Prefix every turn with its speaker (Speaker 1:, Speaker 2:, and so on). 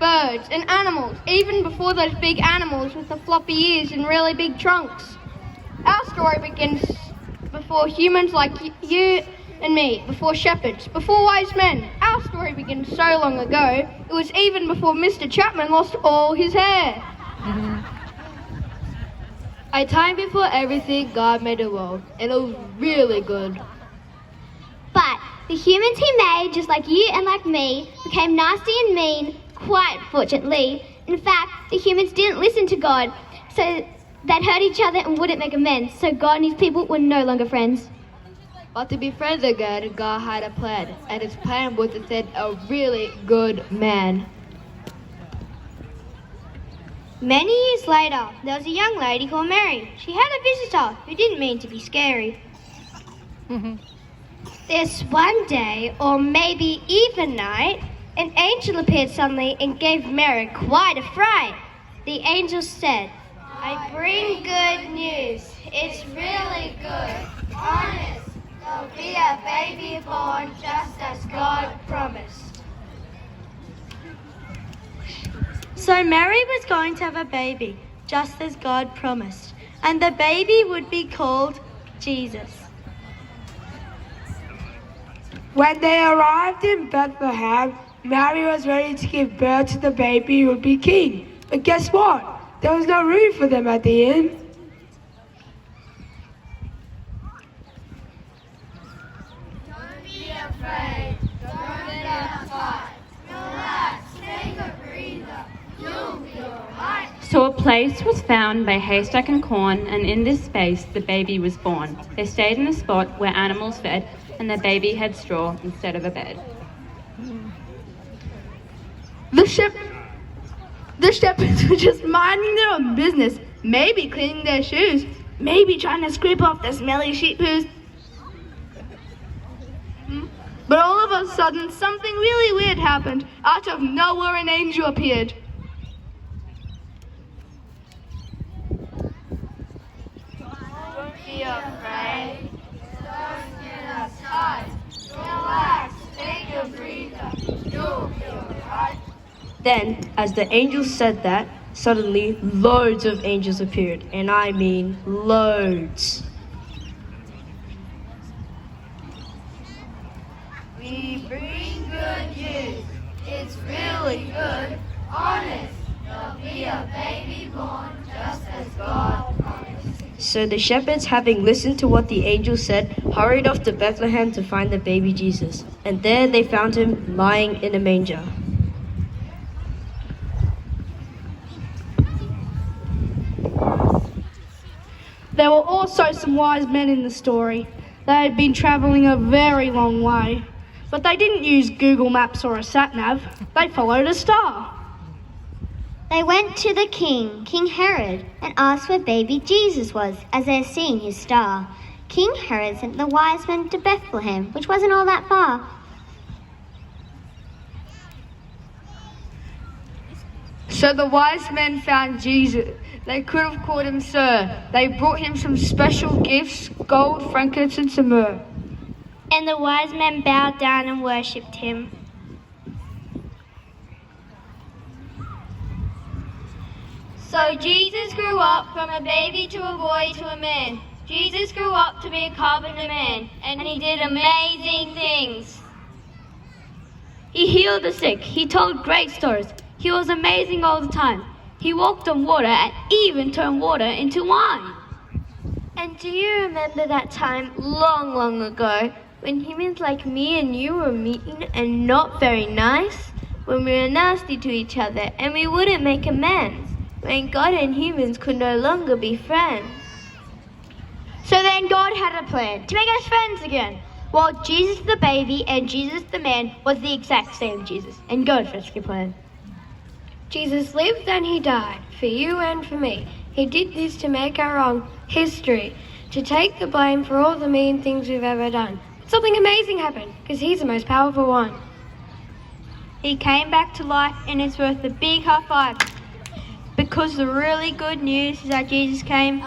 Speaker 1: birds and animals, even before those big animals with the floppy ears and really big trunks. Our story begins before humans like you and me, before shepherds, before wise men. Our story begins so long ago, it was even before Mr. Chapman lost all his hair.
Speaker 2: A time before everything, God made the world, and it was really good.
Speaker 3: But the humans he made, just like you and like me, became nasty and mean, quite fortunately. In fact, the humans didn't listen to God, so they'd hurt each other and wouldn't make amends, so God and his people were no longer friends.
Speaker 2: But to be friends again, God had a plan, and his plan was to send a really good man.
Speaker 3: Many years later, there was a young lady called Mary. She had a visitor who didn't mean to be scary. This one day, or maybe even night, an angel appeared suddenly and gave Mary quite a fright. The angel said, "I bring good news. It's really good. Honest. There'll be a baby born just as God promised."
Speaker 4: So Mary was going to have a baby, just as God promised, and the baby would be called Jesus.
Speaker 5: When they arrived in Bethlehem, Mary was ready to give birth to the baby who would be king. But guess what? There was no room for them at the inn.
Speaker 3: Don't be afraid. Don't get upset. Relax. Take a breather. You'll be alright.
Speaker 6: So a place was found by haystack and corn, and in this space the baby was born. They stayed in a spot where animals fed, and the baby had straw instead of a bed.
Speaker 1: The shepherds were just minding their own business, maybe cleaning their shoes, maybe trying to scrape off the smelly sheep poos. But all of a sudden, something really weird happened. Out of nowhere, an angel appeared.
Speaker 3: Don't be afraid. Don't get upset. Relax. Take a breather. You'll be alright.
Speaker 7: Then, as the angel said that, suddenly loads of angels appeared, and I mean loads.
Speaker 3: We bring good news. It's really good. Honest. There'll be a baby born just as God promised.
Speaker 7: So the shepherds, having listened to what the angel said, hurried off to Bethlehem to find the baby Jesus. And there they found him lying in a manger.
Speaker 1: There were also some wise men in the story. They had been travelling a very long way, but they didn't use Google Maps or a sat-nav. They followed a star.
Speaker 3: They went to the king, King Herod, and asked where baby Jesus was, as they had seen his star. King Herod sent the wise men to Bethlehem, which wasn't all that far.
Speaker 1: So the wise men found Jesus. They could have called him Sir. They brought him some special gifts, gold, frankincense, and myrrh.
Speaker 3: And the wise men bowed down and worshipped him. So Jesus grew up from a baby to a boy to a man. Jesus grew up to be a carpenter man, and he did amazing things.
Speaker 2: He healed the sick. He told great stories. He was amazing all the time. He walked on water and even turned water into wine.
Speaker 3: And do you remember that time long, long ago when humans like me and you were mean and not very nice? When we were nasty to each other and we wouldn't make amends? When God and humans could no longer be friends?
Speaker 1: So then God had a plan to make us friends again. Well, Jesus the baby and Jesus the man was the exact same Jesus, and God's rescue plan.
Speaker 8: Jesus lived and he died for you and for me. He did this to make our own history, to take the blame for all the mean things we've ever done. But something amazing happened, because he's the most powerful one.
Speaker 4: He came back to life and it's worth a big high five. Because the really good news is that Jesus came